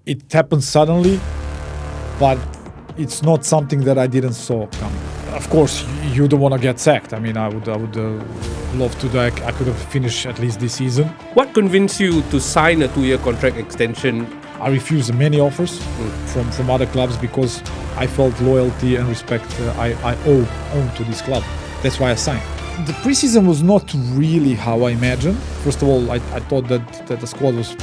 it happened suddenly, but it's not something that I didn't saw coming. Of course, you don't want to get sacked. I mean, I would love to. I could have finished at least this season. What convinced you to sign a 2-year contract extension? I refused many offers from other clubs because I felt loyalty and respect I owe to this club. That's why I signed. The preseason was not really how I imagined. First of all, I thought that the squad was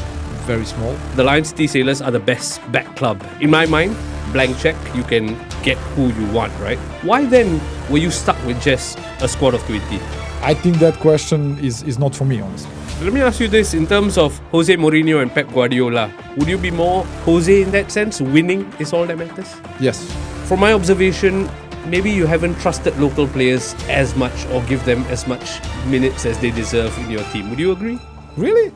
very small. The Lion City Sailors are the best back club. In my mind, blank check, you can get who you want, right? Why then were you stuck with just a squad of 20? I think that question is not for me, honestly. Let me ask you this, in terms of Jose Mourinho and Pep Guardiola, would you be more Jose in that sense? Winning is all that matters? Yes. From my observation, maybe you haven't trusted local players as much or give them as much minutes as they deserve in your team. Would you agree? Really?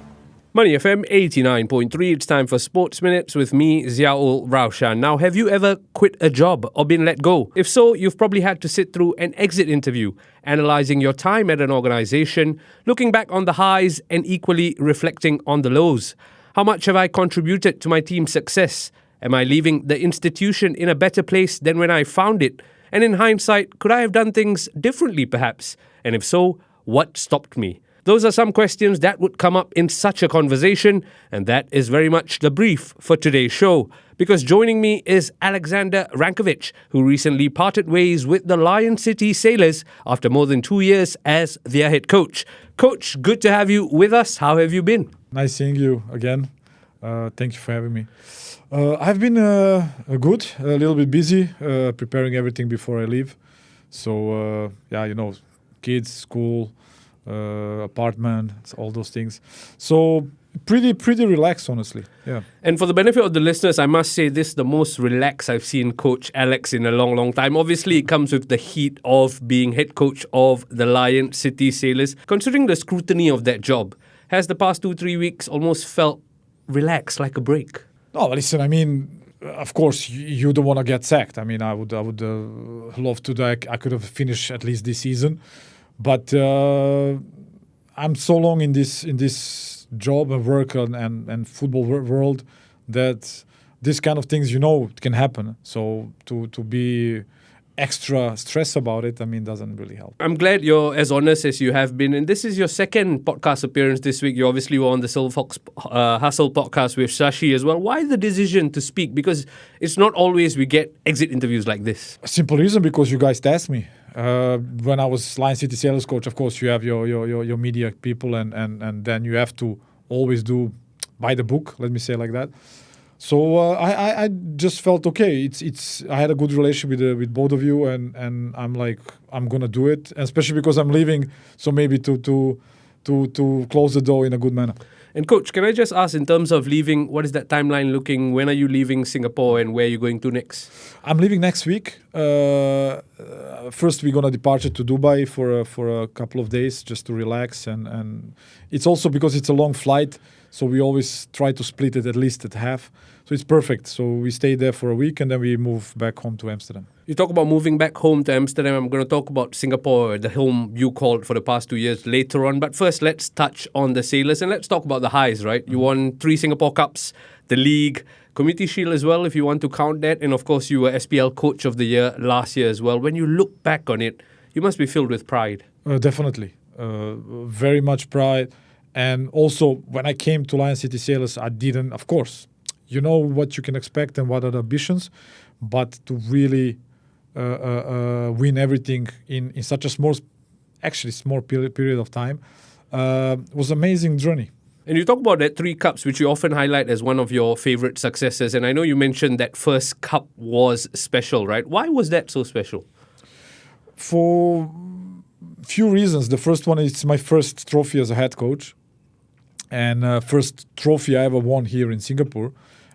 Money FM 89.3, it's time for Sports Minutes with me, Ziaul Raushan. Now, have you ever quit a job or been let go? If so, you've probably had to sit through an exit interview, analysing your time at an organisation, looking back on the highs and equally reflecting on the lows. How much have I contributed to my team's success? Am I leaving the institution in a better place than when I found it? And in hindsight, could I have done things differently perhaps? And if so, what stopped me? Those are some questions that would come up in such a conversation, and that is very much the brief for today's show. Because joining me is Aleksandar Ranković, who recently parted ways with the Lion City Sailors after more than 2 years as their head coach. Coach, good to have you with us. How have you been? Nice seeing you again. Thank you for having me. I've been good, a little bit busy, preparing everything before I leave. So, kids, school, apartment, all those things. So pretty relaxed, honestly. Yeah. And for the benefit of the listeners, I must say this is the most relaxed I've seen Coach Alex in a long time. Obviously, it comes with the heat of being head coach of the Lion City Sailors. Considering the scrutiny of that job, has the past 2-3 weeks almost felt relaxed, like a break? No, listen, I mean, of course, you don't want to get sacked. I mean, I would love to. I could have finished at least this season. But I'm so long in this job and work and football world that this kind of things, it can happen. So to be extra stressed about it, I mean, doesn't really help. I'm glad you're as honest as you have been. And this is your second podcast appearance this week. You obviously were on the Silver Fox Hustle podcast with Shashi as well. Why the decision to speak? Because it's not always we get exit interviews like this. A simple reason, because you guys tasked me. When I was Lion City Sailors coach, of course, you have your media people and then you have to always do by the book, let me say like that. So I just felt okay. I had a good relationship with both of you, and I'm like, I'm gonna do it, and especially because I'm leaving. So maybe to close the door in a good manner. And Coach, can I just ask, in terms of leaving, what is that timeline looking? When are you leaving Singapore and where are you going to next? I'm leaving next week. First, we're gonna depart to Dubai for a couple of days just to relax, and it's also because it's a long flight. So we always try to split it at least at half. So it's perfect. So we stay there for a week and then we move back home to Amsterdam. You talk about moving back home to Amsterdam. I'm going to talk about Singapore, the home you called for the past 2 years later on. But first, let's touch on the Sailors and let's talk about the highs, right? You won 3 Singapore Cups, the league, Community Shield as well, if you want to count that. And of course, you were SPL Coach of the Year last year as well. When you look back on it, you must be filled with pride. Definitely. Very much pride. And also, when I came to Lion City Sailors, I didn't, of course, you know what you can expect and what are the ambitions, but to really win everything in such a small period of time was an amazing journey. And you talk about that 3 cups, which you often highlight as one of your favorite successes. And I know you mentioned that first cup was special, right? Why was that so special? For few reasons. The first one is it's my first trophy as a head coach. And first trophy I ever won here in Singapore,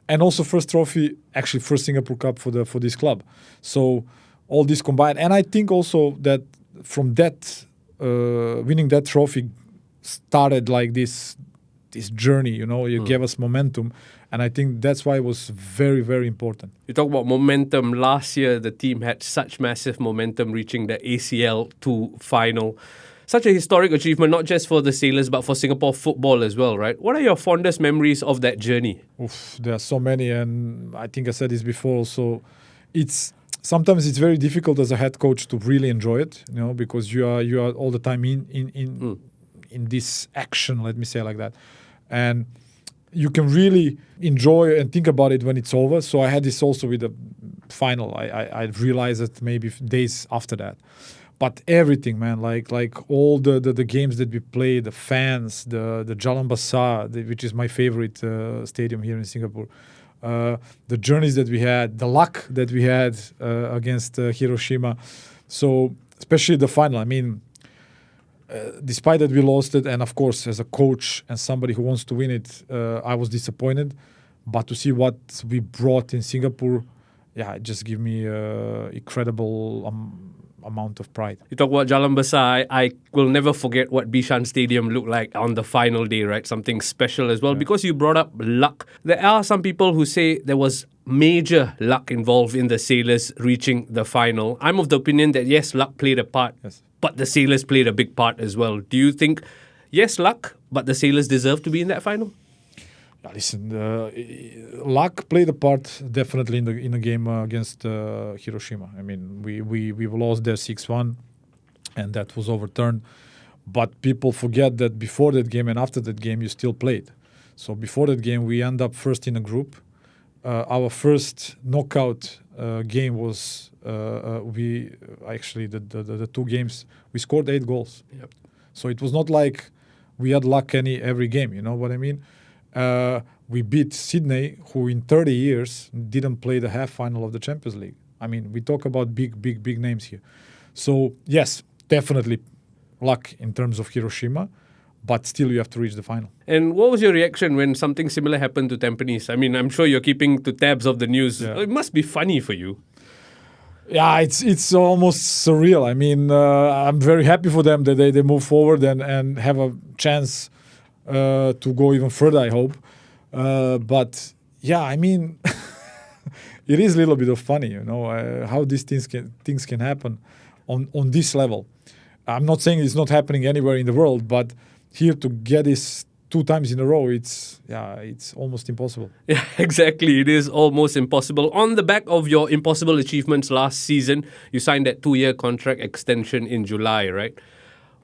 and also first Singapore Cup for this club. So all this combined, and I think also that from that winning that trophy started like this journey. It gave us momentum, and I think that's why it was very, very important. You talk about momentum. Last year, the team had such massive momentum, reaching the ACL 2 final. Such a historic achievement, not just for the Sailors, but for Singapore football as well, right? What are your fondest memories of that journey? Oof, there are so many, and I think I said this before. So, sometimes it's very difficult as a head coach to really enjoy it, because you are all the time in this action. Let me say like that, and you can really enjoy and think about it when it's over. So I had this also with the final. I realized it maybe days after that. But everything, man, like all the games that we played, the fans, the Jalan Besar, which is my favorite stadium here in Singapore, the journeys that we had, the luck that we had against Hiroshima. So especially the final. I mean, despite that we lost it, and of course as a coach and somebody who wants to win it, I was disappointed. But to see what we brought in Singapore, it just gave me incredible amount of pride. You talk about Jalan Besar. I will never forget what Bishan Stadium looked like on the final day, right? Something special as well. Because you brought up luck. There are some people who say there was major luck involved in the Sailors reaching the final. I'm of the opinion that yes, luck played a part, but the Sailors played a big part as well. Do you think, yes, luck, but the Sailors deserve to be in that final? Listen, luck played a part definitely in the game against Hiroshima. I mean, we lost there 6-1, and that was overturned. But people forget that before that game and after that game, you still played. So before that game, we end up first in a group. Our first knockout game was the 2 games we scored 8 goals. Yep. So it was not like we had luck every game. You know what I mean? We beat Sydney, who in 30 years didn't play the half final of the Champions League. I mean, we talk about big names here. So yes, definitely luck in terms of Hiroshima, but still you have to reach the final. And what was your reaction when something similar happened to Tampines? I mean, I'm sure you're keeping to tabs of the news. Yeah. It must be funny for you. Yeah, it's almost surreal. I mean, I'm very happy for them that they move forward and have a chance to go even further, I hope. But yeah, I mean, it is a little bit of funny, how these things can happen on this level. I'm not saying it's not happening anywhere in the world, but here to get this 2 times in a row, it's almost impossible. Yeah, exactly. It is almost impossible. On the back of your impossible achievements last season, you signed that 2-year contract extension in July, right?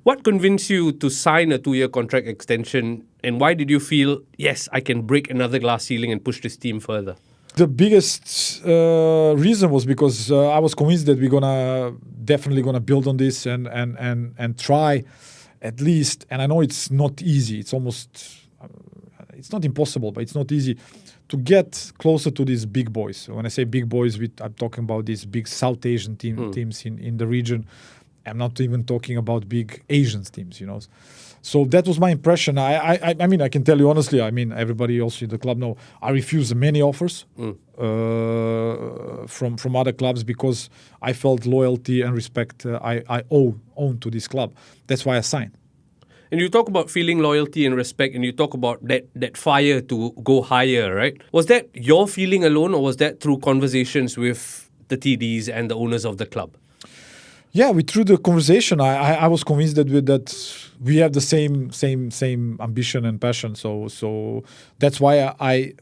What convinced you to sign a 2-year contract extension, and why did you feel, yes, I can break another glass ceiling and push this team further? The biggest reason was because I was convinced that we're definitely gonna build on this and try at least. And I know it's not easy. It's it's not impossible, but it's not easy to get closer to these big boys. When I say big boys, I'm talking about these big South Asian teams in the region. I'm not even talking about big Asian teams, So that was my impression. I mean, I can tell you honestly, I mean, everybody also in the club know, I refused many offers from other clubs because I felt loyalty and respect I own to this club. That's why I signed. And you talk about feeling loyalty and respect, and you talk about that fire to go higher, right? Was that your feeling alone, or was that through conversations with the TDs and the owners of the club? Yeah, through the conversation, I was convinced that we have the same ambition and passion. So that's why I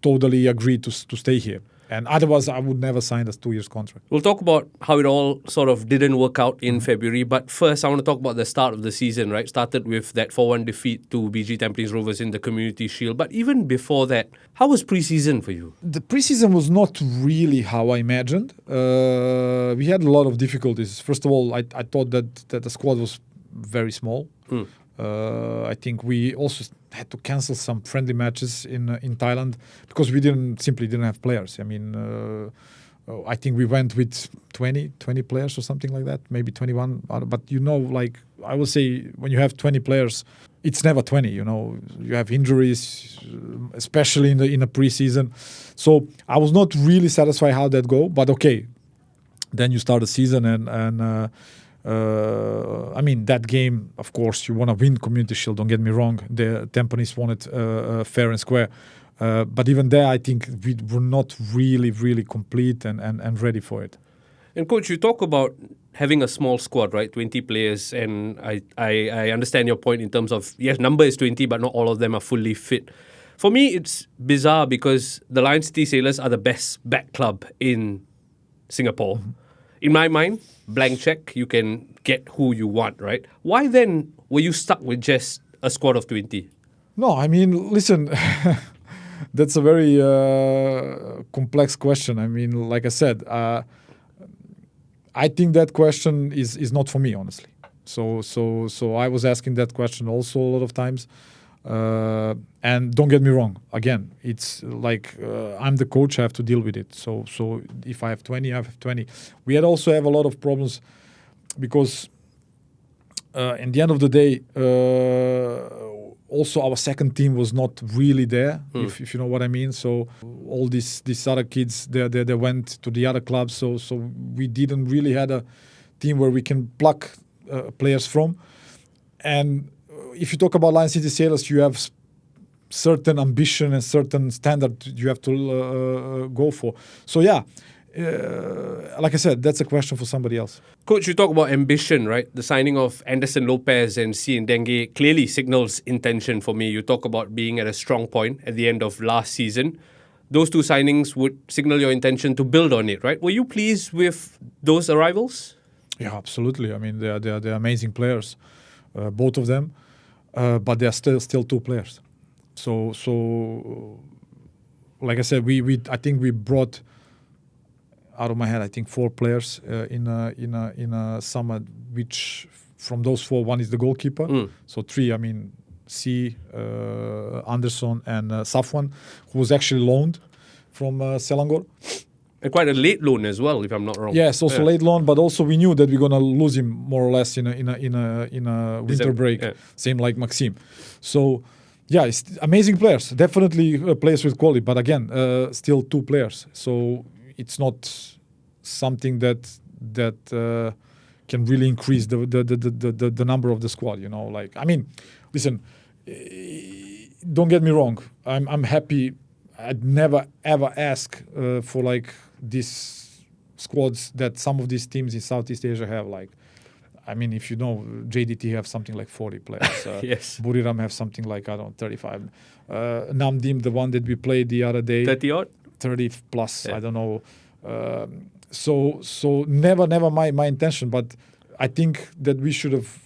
totally agreed to stay here. And otherwise, I would never sign a 2 years contract. We'll talk about how it all sort of didn't work out in February. But first, I want to talk about the start of the season, right? Started with that 4-1 defeat to BG Tampines Rovers in the Community Shield. But even before that, how was preseason for you? The preseason was not really how I imagined. We had a lot of difficulties. First of all, I thought that the squad was very small. I think we also had to cancel some friendly matches in Thailand because we simply didn't have players. I mean, I think we went with 20 players or something like that, maybe 21. But like I would say, when you have 20 players, it's never 20. You have injuries, especially in a preseason. So I was not really satisfied how that go. But okay, then you start the season and. I mean, that game, of course, you want to win Community Shield, don't get me wrong. The Tampines won it fair and square. But even there, I think we were not really complete and ready for it. And Coach, you talk about having a small squad, right? 20 players, and I understand your point in terms of, yes, number is 20, but not all of them are fully fit. For me, it's bizarre because the Lion City Sailors are the best back club in Singapore. In my mind, blank check, you can get who you want, right? Why then were you stuck with just a squad of 20? No, I mean, listen, that's a very complex question. I mean, like I said, I think that question is not for me, honestly. So I was asking that question also a lot of times. And don't get me wrong. Again, it's like I'm the coach. I have to deal with it. So if I have 20, I have 20. We also have a lot of problems because in the end of the day, also our second team was not really there, if you know what I mean. So all these other kids, they went to the other clubs. So we didn't really had a team where we can pluck players from. And if you talk about Lion City Sailors, you have certain ambition and certain standard you have to go for. So yeah, like I said, that's a question for somebody else. Coach, you talk about ambition, right? The signing of Anderson Lopez and Cian Dengue clearly signals intention for me. You talk about being at a strong point at the end of last season. Those two signings would signal your intention to build on it, right? Were you pleased with those arrivals? Yeah, absolutely. I mean, they're amazing players, both of them. But they are still two players. So like I said, I think we brought, out of my head, I think 4 players in a summer. Which from those 4, one is the goalkeeper. So 3. I mean, Anderson and Safwan, who was actually loaned from Selangor. And quite a late loan as well, if I'm not wrong. Yes, also late loan, but also we knew that we're gonna lose him more or less in a winter break, same like Maxime. So, yeah, it's amazing players, definitely players with quality, but again, still 2 players. So it's not something that can really increase the number of the squad. You know, like I mean, listen, don't get me wrong. I'm happy. I'd never ever ask for like these squads that some of these teams in Southeast Asia have. Like, I mean, if you know, JDT have something like 40 players. Yes. Buriram have something like, I don't know, 35. Namdim, the one that we played the other day, 30 odd, 30 plus. Yeah. I don't know. So never my intention, but I think that we should have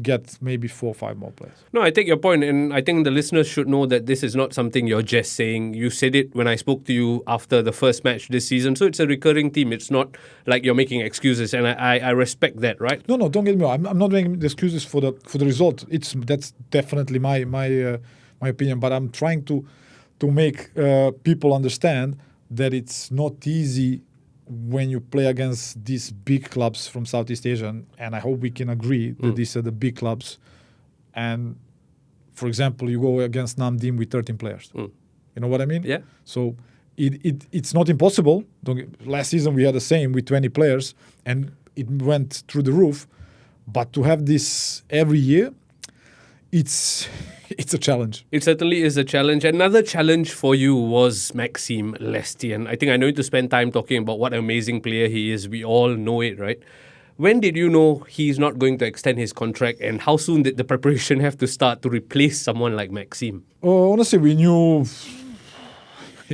get maybe 4 or 5 more players. No, I take your point, and I think the listeners should know that this is not something you're just saying. You said it when I spoke to you after the first match this season, so it's a recurring theme. It's not like you're making excuses, and I respect that, right? No, don't get me wrong. I'm not making excuses for the result. That's definitely my opinion, but I'm trying to make people understand that it's not easy when you play against these big clubs from Southeast Asia, and I hope we can agree that these are the big clubs. And, for example, you go against Namdim with 13 players. You know what I mean? Yeah. So it's not impossible. Last season we had the same with 20 players, and it went through the roof. But to have this every year, it's a challenge. It certainly is a challenge. Another challenge for you was Maxime Lestienne. I think I need to spend time talking about what an amazing player he is. We all know it, right? When did you know he's not going to extend his contract, and how soon did the preparation have to start to replace someone like Maxime? Honestly, we knew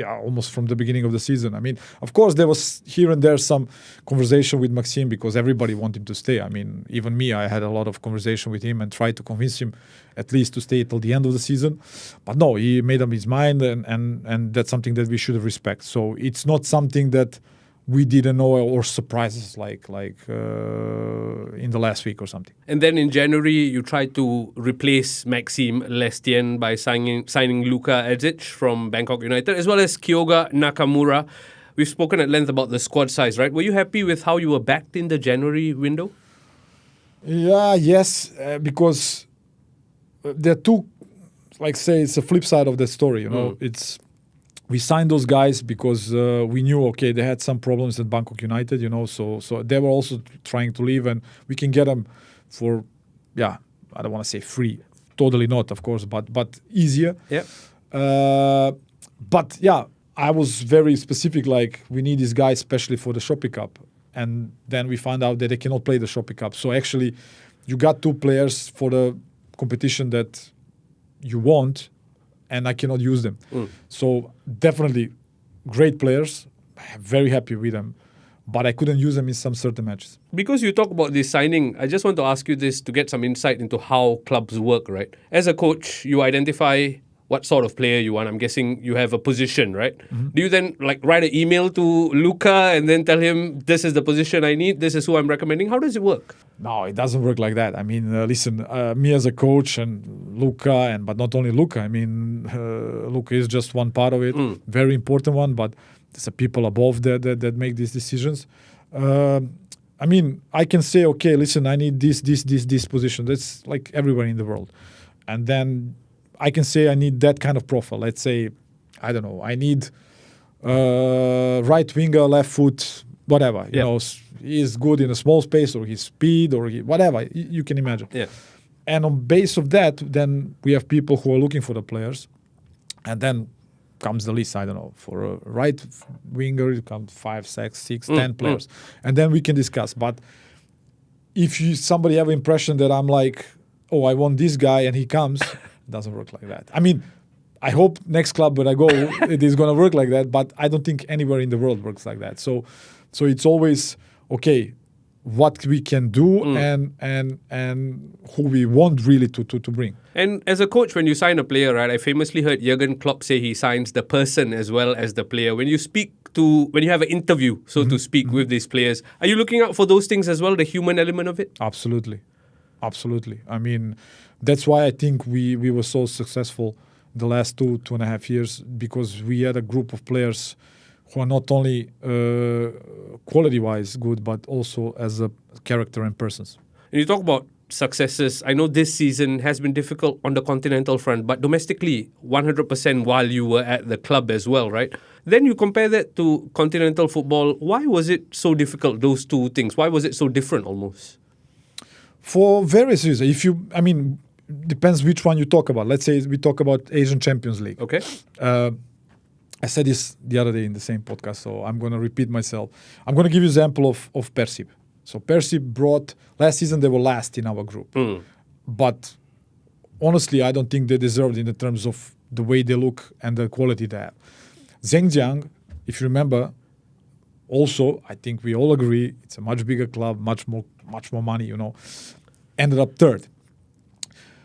almost from the beginning of the season. I mean, of course, there was here and there some conversation with Maxime because everybody wanted him to stay. I mean, even me, I had a lot of conversation with him and tried to convince him at least to stay till the end of the season. But no, he made up his mind, and that's something that we should respect. So it's not something that we didn't know or surprises like in the last week or something. And then in January, you tried to replace Maxime Lestienne by signing Luka Edzic from Bangkok United, as well as Kyoga Nakamura. We've spoken at length about the squad size, right? Were you happy with how you were backed in the January window? Yes, because there are two, like say, it's a flip side of the story, you know. We signed those guys because we knew, okay, they had some problems at Bangkok United, you know, so they were also trying to leave, and we can get them for, I don't want to say free, totally not, of course, but easier. Yeah. But I was very specific, like we need these guys, especially for the Shopee Cup. and then we found out that they cannot play the Shopee Cup. So actually, you got 2 players for the competition that you want, and I cannot use them. So definitely great players. I'm very happy with them, but I couldn't use them in some certain matches. Because you talk about this signing, I just want to ask you this to get some insight into how clubs work, right? As a coach, you identify what sort of player you want. I'm guessing you have a position, right? Do you then write an email to Luka and then tell him, this is the position I need, this is who I'm recommending? How does it work? No, it doesn't work like that. I mean, listen, me as a coach and Luka, but not only Luka. I mean, Luka is just one part of it, very important one, but there's a people above that make these decisions. I mean, I can say, okay, listen, I need this position. That's like everywhere in the world. And then I can say I need that kind of profile. Let's say, I don't know, I need right winger, left foot, whatever. You know, he's good in a small space, or his speed, or whatever you can imagine. Yeah. And on base of that, then we have people who are looking for the players, and then comes the list. I don't know, for a right winger, it comes 5, 6, 10 players, and then we can discuss. But if somebody have impression that I'm like, oh, I want this guy, and he comes. Doesn't work like that. I mean, I hope next club where I go, it is going to work like that, but I don't think anywhere in the world works like that. So it's always, okay, what we can do and who we want really to bring. And as a coach, when you sign a player, right, I famously heard Jurgen Klopp say he signs the person as well as the player. When you when you have an interview, so to speak, with these players, are you looking out for those things as well, the human element of it? Absolutely. I mean, that's why I think we were so successful the last 2.5 years, because we had a group of players who are not only quality-wise good, but also as a character and persons. And you talk about successes. I know this season has been difficult on the Continental front, but domestically, 100% while you were at the club as well, right? Then you compare that to Continental football. Why was it so difficult, those two things? Why was it so different almost? For various reasons. Depends which one you talk about. Let's say we talk about Asian Champions League. Okay. I said this the other day in the same podcast, so I'm going to repeat myself. I'm going to give you an example of Persib. So Persib brought, last season they were last in our group. But honestly, I don't think they deserved in the terms of the way they look and the quality they have. Zhengjiang, if you remember, also, I think we all agree, it's a much bigger club, much more money, ended up third.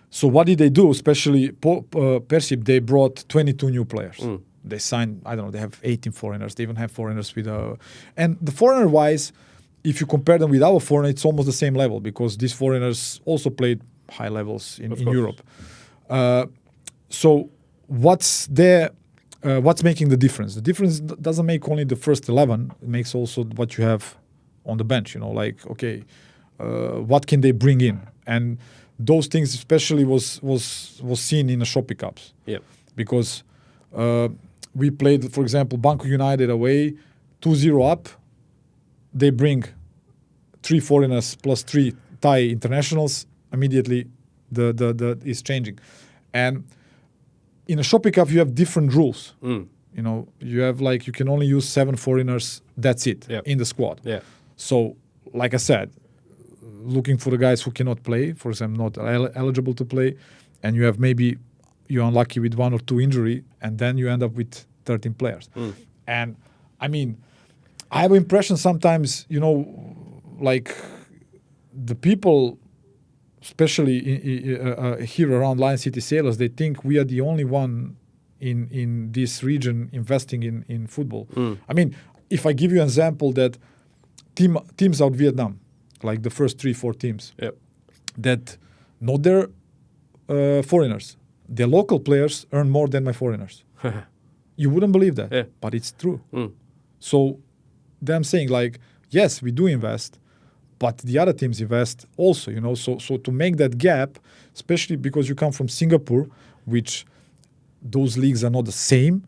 So what did they do? Especially Persib, they brought 22 new players. They signed, I don't know, they have 18 foreigners. They even have foreigners with and the foreigner-wise, if you compare them with our foreigner, it's almost the same level, because these foreigners also played high levels in Europe. So what's making the difference? The difference doesn't make only the first 11. It makes also what you have on the bench. Okay, what can they bring in? And those things especially was seen in the Shopee Cups. Yeah. Because we played, for example, Bangkok United away, 2-0 up. They bring 3 foreigners plus 3 Thai internationals. Immediately, the is changing. And in a Shopee Cup, you have different rules. You have you can only use 7 foreigners. That's it in the squad. Yeah. So, like I said, looking for the guys who cannot play, for example, not eligible to play, and you have maybe you're unlucky with 1 or 2 injury, and then you end up with 13 players. And I mean, I have an impression sometimes, the people, especially here around Lion City Sailors, they think we are the only one in this region investing in football. I mean, if I give you an example that teams out Vietnam, like the first 3-4 teams, that not their foreigners, their local players earn more than my foreigners. You wouldn't believe that, but it's true. So then I'm saying, yes, we do invest, but the other teams invest also, So to make that gap, especially because you come from Singapore, which those leagues are not the same,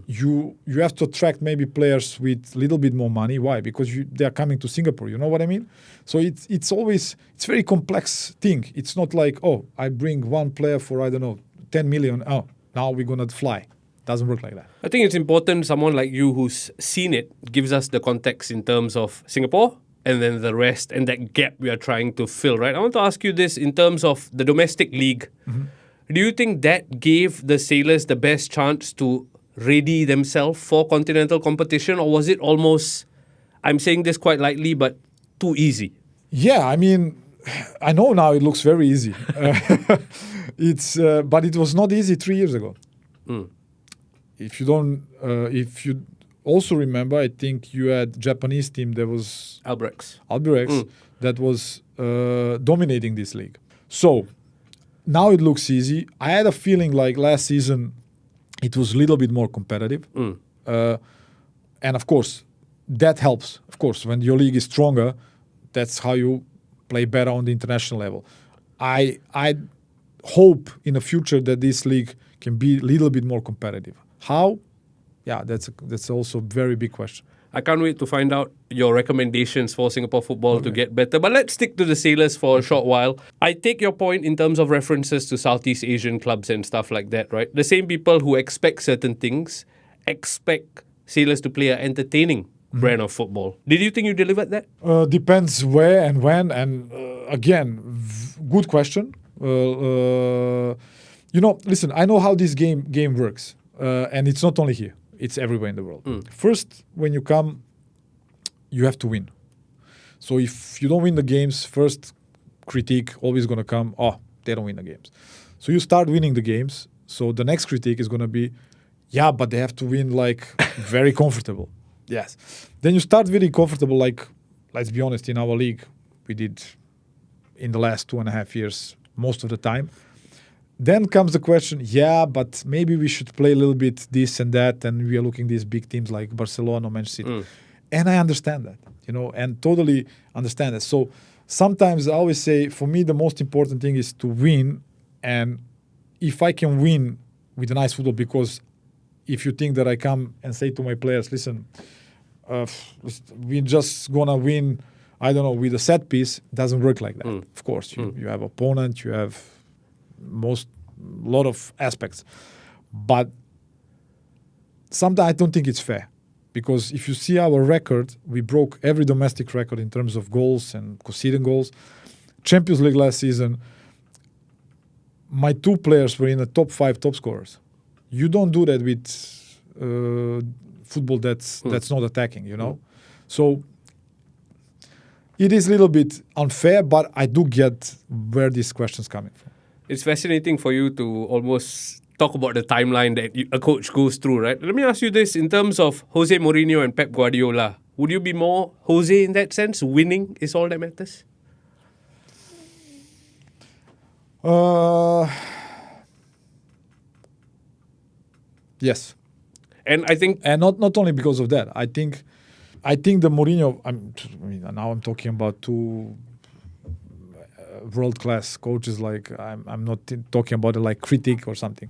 you have to attract maybe players with a little bit more money. Why? Because they are coming to Singapore. You know what I mean? So it's always very complex thing. It's not like, I bring one player for, I don't know, 10 million. Oh, now we're going to fly. Doesn't work like that. I think it's important someone like you who's seen it gives us the context in terms of Singapore and then the rest and that gap we are trying to fill, right? I want to ask you this in terms of the domestic league. Do you think that gave the Sailors the best chance to ready themselves for continental competition, or was it almost, I'm saying this quite lightly, but too easy? Yeah, I mean, I know now it looks very easy. But it was not easy 3 years ago. If you also remember, I think you had Japanese team that was Albrechts that was dominating this league. So now it looks easy. I had a feeling like last season it was a little bit more competitive, and of course that helps. Of course, when your league is stronger, that's how you play better on the international level. I hope in the future that this league can be a little bit more competitive. How? Yeah, that's also a very big question. I can't wait to find out your recommendations for Singapore football to get better. But let's stick to the Sailors for a short while. I take your point in terms of references to Southeast Asian clubs and stuff like that, right? The same people who expect certain things expect Sailors to play an entertaining brand of football. Did you think you delivered that? Depends where and when. And again, good question. Listen, I know how this game works. And it's not only here. It's everywhere in the world. First, when you come, you have to win. So if you don't win the games, first critique always going to come, they don't win the games. So you start winning the games. So the next critique is going to be, but they have to win like very comfortable. Yes. Then you start very comfortable, like, let's be honest, in our league, we did in the last 2.5 years, most of the time. Then comes the question, but maybe we should play a little bit this and that, and we are looking at these big teams like Barcelona or Manchester City. And I understand that, and totally understand that. So sometimes I always say, for me, the most important thing is to win. And if I can win with a nice football, because if you think that I come and say to my players, listen, we're just going to win, I don't know, with a set piece, it doesn't work like that. Of course, you have opponent, you have lot of aspects, but sometimes I don't think it's fair, because if you see our record, we broke every domestic record in terms of goals and conceding goals. Champions League last season, my 2 players were in the top 5 top scorers. You don't do that with football that's not attacking, So it is a little bit unfair, but I do get where this question's coming from. It's fascinating for you to almost talk about the timeline that a coach goes through, right? Let me ask you this, in terms of Jose Mourinho and Pep Guardiola, would you be more Jose in that sense? Winning is all that matters? Yes. And I think... And not only because of that. I think the Mourinho... now I'm talking about 2... world-class coaches. Like I'm not talking about it like critic or something.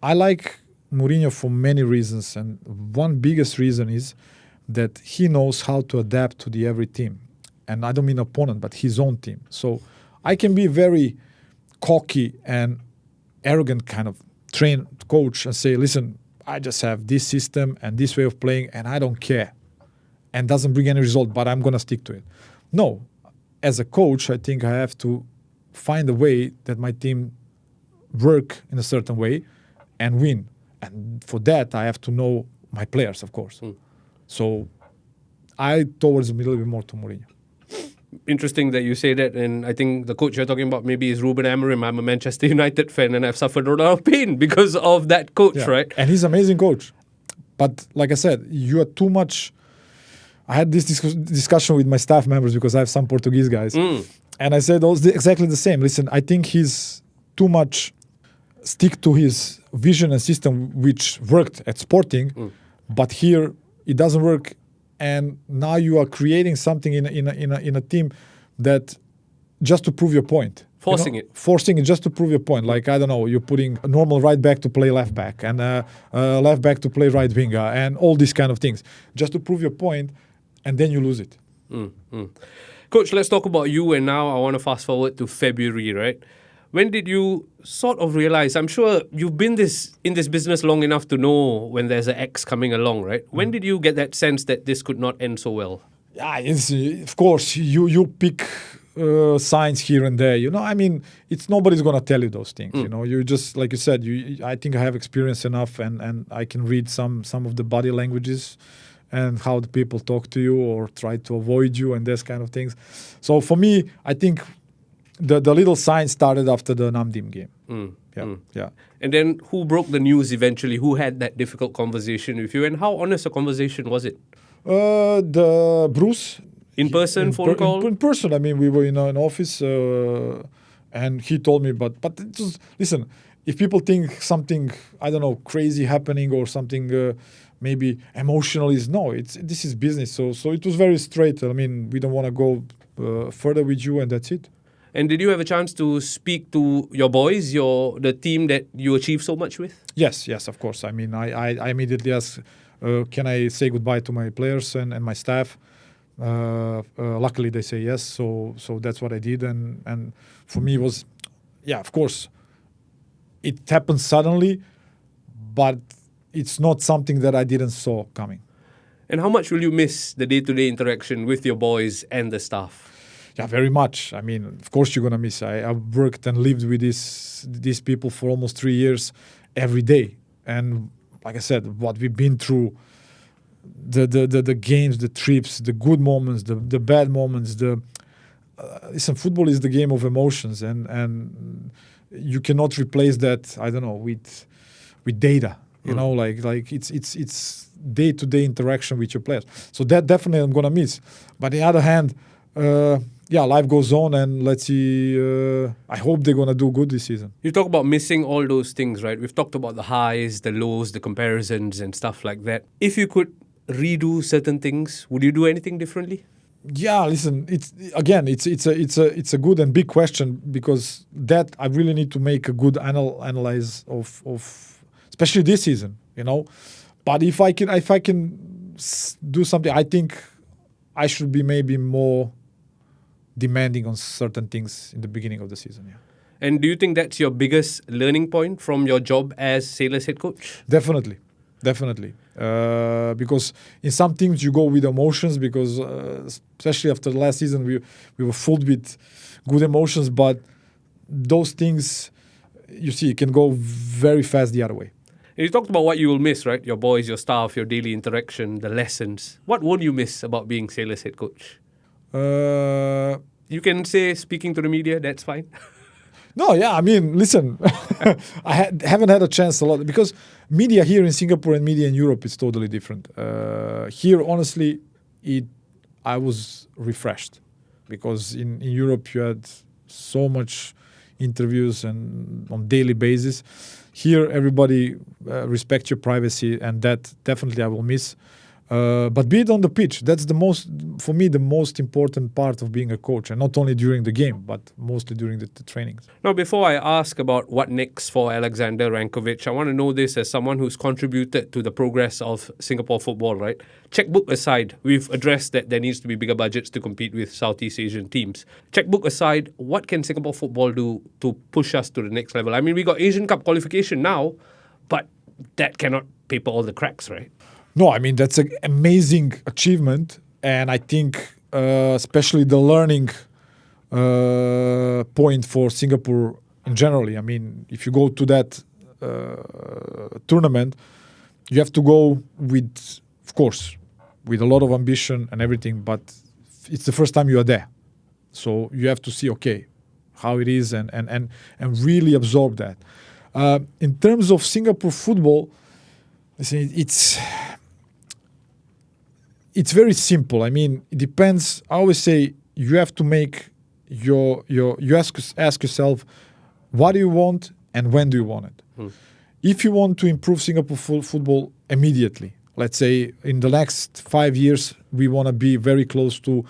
I like Mourinho for many reasons, and one biggest reason is that he knows how to adapt to the every team, and I don't mean opponent, but his own team. So I can be very cocky and arrogant kind of train coach and say, listen, I just have this system and this way of playing, and I don't care, and doesn't bring any result, but I'm gonna stick to it. No. As a coach, I think I have to find a way that my team work in a certain way and win. And for that, I have to know my players, of course. So I towards a little bit more to Mourinho. Interesting that you say that, and I think the coach you're talking about maybe is Ruben Amorim. I'm a Manchester United fan, and I've suffered a lot of pain because of that coach, right? And he's an amazing coach. But like I said, you are too much... I had this discussion with my staff members because I have some Portuguese guys. And I said exactly the same. Listen, I think he's too much stick to his vision and system, which worked at Sporting, but here it doesn't work. And now you are creating something in a team that just to prove your point. Forcing it just to prove your point. Like, I don't know, you're putting a normal right back to play left back and left back to play right winger and all these kind of things. Just to prove your point. And then you lose it. Coach, let's talk about you. And now I want to fast forward to February, right? When did you sort of realize? I'm sure you've been in this business long enough to know when there's an X coming along, right? When did you get that sense that this could not end so well? Yeah, of course, you pick signs here and there. I mean, nobody's gonna tell you those things. You just, like you said, I think I have experience enough, and I can read some of the body languages and how the people talk to you or try to avoid you and those kind of things. So for me, I think the little signs started after the Namdim game. Yeah. And then who broke the news eventually? Who had that difficult conversation with you? And how honest a conversation was it? The Bruce. In person, phone call? In person. I mean, we were in an office, and he told me, but it was, listen, if people think something, I don't know, crazy happening or something maybe emotional this is business. So it was very straight. I mean, we don't want to go further with you, and that's it. And did you have a chance to speak to your boys, the team that you achieved so much with? Yes, of course. I mean, I immediately asked, can I say goodbye to my players and my staff? Luckily, they say yes. So that's what I did. And for me, it was, of course, it happened suddenly, but it's not something that I didn't saw coming. And how much will you miss the day-to-day interaction with your boys and the staff? Yeah, very much. I mean, of course you're going to miss. I've worked and lived with these people for almost 3 years every day. And like I said, what we've been through, the games, the trips, the good moments, the bad moments. Listen, football is the game of emotions, and you cannot replace that, I don't know, with data. Like it's day-to-day interaction with your players. So that definitely I'm going to miss. But on the other hand, life goes on, and let's see. I hope they're going to do good this season. You talk about missing all those things, right? We've talked about the highs, the lows, the comparisons and stuff like that. If you could redo certain things, would you do anything differently? Yeah, listen, it's a good and big question, because that I really need to make a good analyze of especially this season, But if I can do something, I think I should be maybe more demanding on certain things in the beginning of the season. Yeah. And do you think that's your biggest learning point from your job as Sailors head coach? Definitely. Because in some teams you go with emotions, because especially after the last season we were filled with good emotions, but those things, you see, can go very fast the other way. And you talked about what you will miss, right? Your boys, your staff, your daily interaction, the lessons. What would you miss about being Sailors head coach? You can say speaking to the media, that's fine. No, yeah, I mean, listen, I haven't had a chance a lot, because media here in Singapore and media in Europe is totally different. Here, honestly, I was refreshed, because in Europe you had so much interviews and on daily basis. Here, everybody respects your privacy, and that definitely I will miss. But be it on the pitch, that's the most important part of being a coach, and not only during the game, but mostly during the trainings. Now, before I ask about what next for Aleksandar Rankovic, I want to know this as someone who's contributed to the progress of Singapore football, right? Checkbook aside, we've addressed that there needs to be bigger budgets to compete with Southeast Asian teams. Checkbook aside, what can Singapore football do to push us to the next level? I mean, we got Asian Cup qualification now, but that cannot paper all the cracks, right? No, I mean, that's an amazing achievement. And I think especially the learning point for Singapore in general. I mean, if you go to that tournament, you have to go with, of course, with a lot of ambition and everything, but it's the first time you are there. So you have to see, okay, how it is and really absorb that. In terms of Singapore football, it's very simple. I mean, it depends. I always say you have to make you ask yourself, what do you want and when do you want it? If you want to improve Singapore football immediately, let's say in the next 5 years, we want to be very close to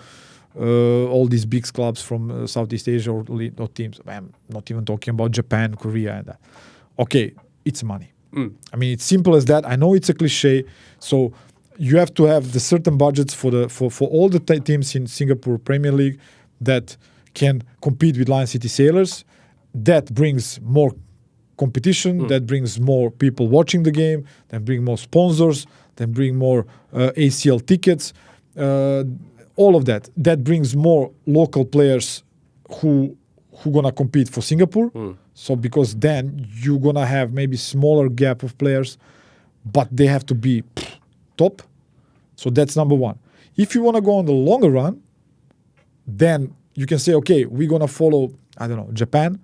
all these big clubs from Southeast Asia or teams. I'm not even talking about Japan, Korea, and that. Okay, it's money. I mean, it's simple as that. I know it's a cliche. So you have to have the certain budgets for all the teams in Singapore Premier League that can compete with Lion City Sailors, that brings more competition, that brings more people watching the game, then bring more sponsors, then bring more ACL tickets, all of that. That brings more local players who gonna compete for Singapore. So because then you're gonna have maybe smaller gap of players, but they have to be top. So that's number one. If you wanna go on the longer run, then you can say, okay, we're gonna follow, I don't know, Japan,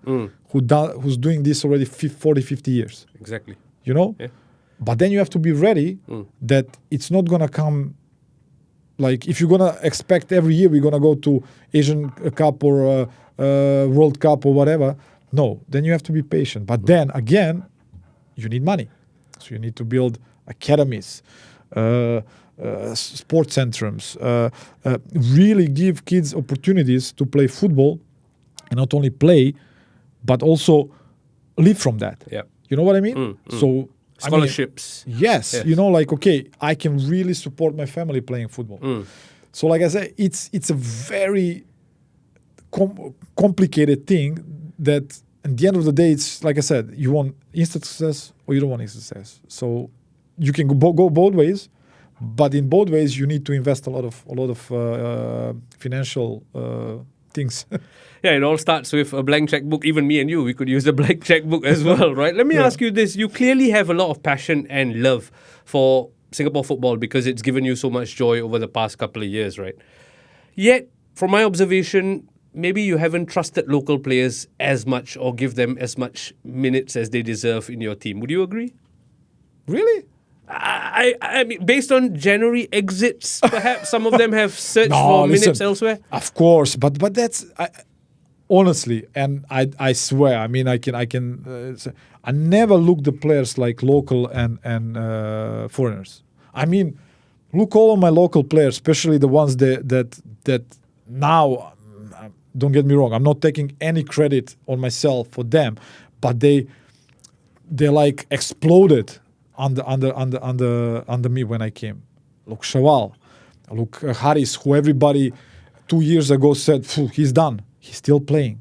who's doing this already 40, 50 years. Exactly. You know? Yeah. But then you have to be ready that it's not gonna come. Like if you're gonna expect every year we're gonna go to Asian Cup or World Cup or whatever, no. Then you have to be patient. But then again, you need money, so you need to build academies, sports centrums, really give kids opportunities to play football, and not only play, but also live from that. Yeah. You know what I mean? So. Scholarships. Yes, you know, like, okay, I can really support my family playing football. So like I said, it's a very complicated thing that at the end of the day, it's like I said, you want instant success or you don't want instant success. So you can go both ways, but in both ways you need to invest a lot of financial things. Yeah, it all starts with a blank checkbook. Even me and you, we could use a blank checkbook as well, right? Let me ask you this. You clearly have a lot of passion and love for Singapore football because it's given you so much joy over the past couple of years, right? Yet, from my observation, maybe you haven't trusted local players as much or give them as much minutes as they deserve in your team. Would you agree? Really? I mean, based on January exits, perhaps some of them have searched for minutes elsewhere. Of course, but that's honestly, and I swear, I mean, I never look the players like local and foreigners. I mean, look all of my local players, especially the ones that now. Don't get me wrong, I'm not taking any credit on myself for them, but they like exploded under me when I came. Look, Shawal, look Haris, who everybody 2 years ago said he's done. He's still playing.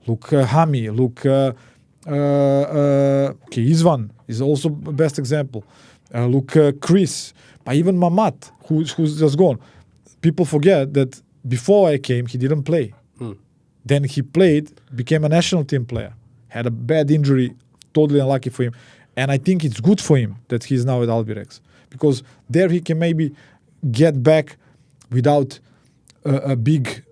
Look Hami. Look Izvan is also the best example. Look Chris. But even Mamat, who's just gone. People forget that before I came, he didn't play. Then he played, became a national team player. Had a bad injury, totally unlucky for him. And I think it's good for him that he's now at Albirex. Because there he can maybe get back without a big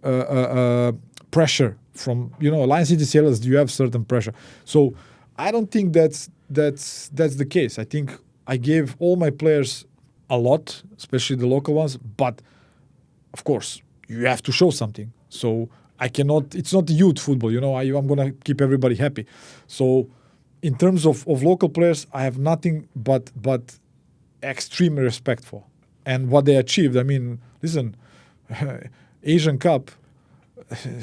pressure from, Lion City Sailors, you have certain pressure. So I don't think that's the case. I think I gave all my players a lot, especially the local ones. But, of course, you have to show something. So I cannot, it's not youth football, I'm going to keep everybody happy. So in terms of local players, I have nothing but extreme respect for. And what they achieved, I mean, listen, Asian Cup,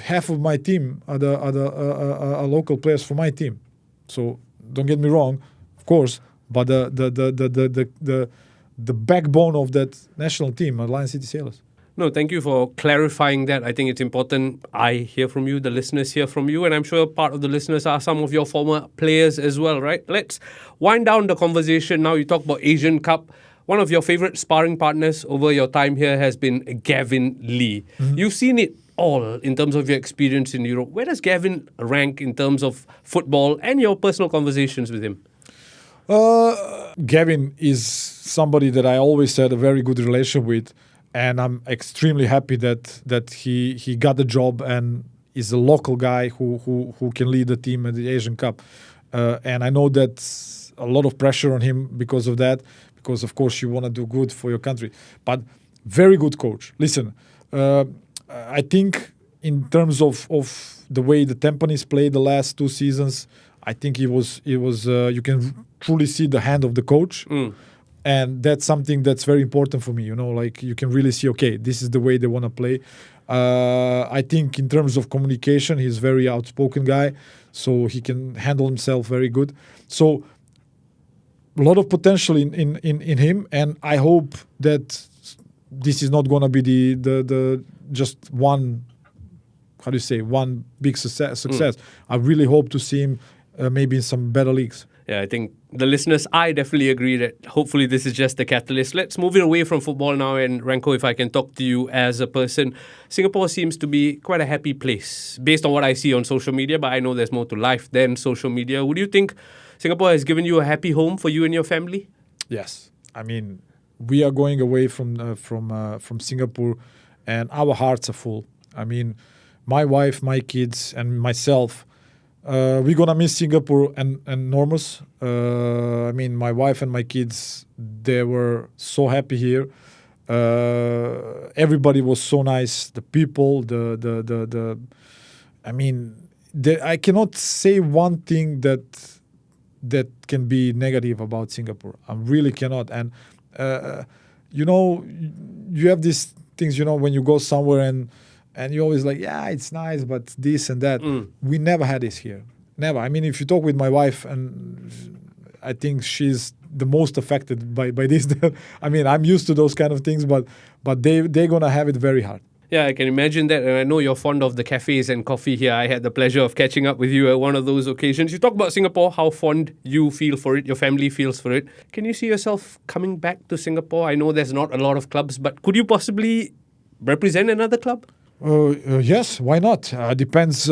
half of my team are local players for my team. So don't get me wrong, of course, but the backbone of that national team are Lion City Sailors. No, thank you for clarifying that. I think it's important I hear from you, the listeners hear from you, and I'm sure part of the listeners are some of your former players as well, right? Let's wind down the conversation now. You talk about Asian Cup. One of your favorite sparring partners over your time here has been Gavin Lee. Mm-hmm. You've seen it all in terms of your experience in Europe. Where does Gavin rank in terms of football and your personal conversations with him? Gavin is somebody that I always had a very good relation with. And I'm extremely happy that he got the job and is a local guy who can lead the team at the Asian Cup. And I know that's a lot of pressure on him because of that, because of course you want to do good for your country. But very good coach. Listen, I think in terms of the way the Tampines played the last 2 seasons, I think it was you can truly see the hand of the coach. And that's something that's very important for me, like you can really see, okay, this is the way they want to play. I think in terms of communication, he's a very outspoken guy, so he can handle himself very good. So a lot of potential in him, and I hope that this is not going to be the just one how do you say, one big success. I really hope to see him maybe in some better leagues. Yeah, I think the listeners, I definitely agree that hopefully this is just the catalyst. Let's move it away from football now. And Ranko, if I can talk to you as a person, Singapore seems to be quite a happy place based on what I see on social media, but I know there's more to life than social media. Would you think Singapore has given you a happy home for you and your family? Yes. I mean, we are going away from Singapore and our hearts are full. I mean, my wife, my kids and myself, we're going to miss Singapore and enormous. I mean, my wife and my kids, they were so happy here. Everybody was so nice. The people, I mean, I cannot say one thing that can be negative about Singapore. I really cannot. And, you have these things, when you go somewhere and you're always like, yeah, it's nice, but this and that. We never had this here. Never. I mean, if you talk with my wife, and I think she's the most affected by this. I mean, I'm used to those kind of things, but they're going to have it very hard. Yeah, I can imagine that. And I know you're fond of the cafes and coffee here. I had the pleasure of catching up with you at one of those occasions. You talk about Singapore, how fond you feel for it, your family feels for it. Can you see yourself coming back to Singapore? I know there's not a lot of clubs, but could you possibly represent another club? Yes, why not? Depends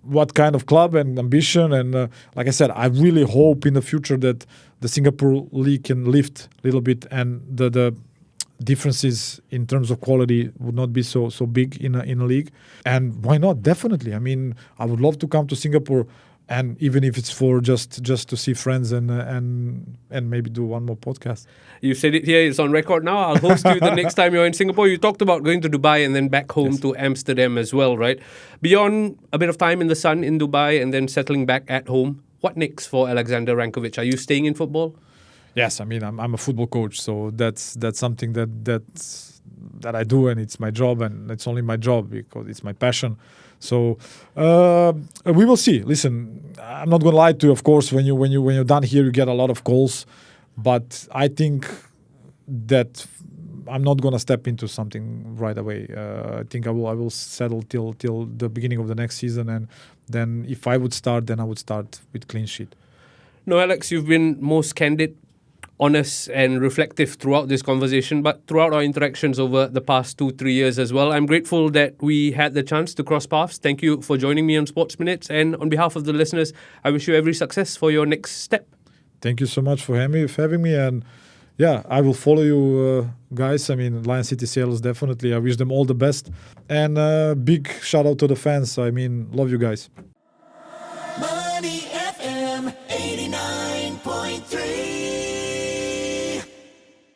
what kind of club and ambition. And like I said, I really hope in the future that the Singapore League can lift a little bit and the differences in terms of quality would not be so big in a league. And why not? Definitely. I mean, I would love to come to Singapore, and even if it's for just to see friends and maybe do one more podcast. You said it here, it's on record now. I'll host you the next time you're in Singapore. You talked about going to Dubai and then back home to Amsterdam as well, right? Beyond a bit of time in the sun in Dubai and then settling back at home, what next for Aleksandar Rankovic? Are you staying in football? Yes, I mean, I'm a football coach, so that's something that I do, and it's my job, and it's only my job because it's my passion. So we will see. Listen, I'm not going to lie to you. Of course, when you're done here, you get a lot of calls, but I think that I'm not going to step into something right away. I think I will settle till the beginning of the next season, and then if I would start, then I would start with clean sheet. No, Alex, you've been most candid, honest and reflective throughout this conversation, but throughout our interactions over the past 2-3 years as well. I'm grateful that we had the chance to cross paths. Thank you for joining me on Sports Minutes, and on behalf of the listeners, I wish you every success for your next step. Thank you so much for having me, and yeah, I will follow you guys. I mean, Lion City Sailors, definitely. I wish them all the best, and big shout out to the fans. I mean, love you guys.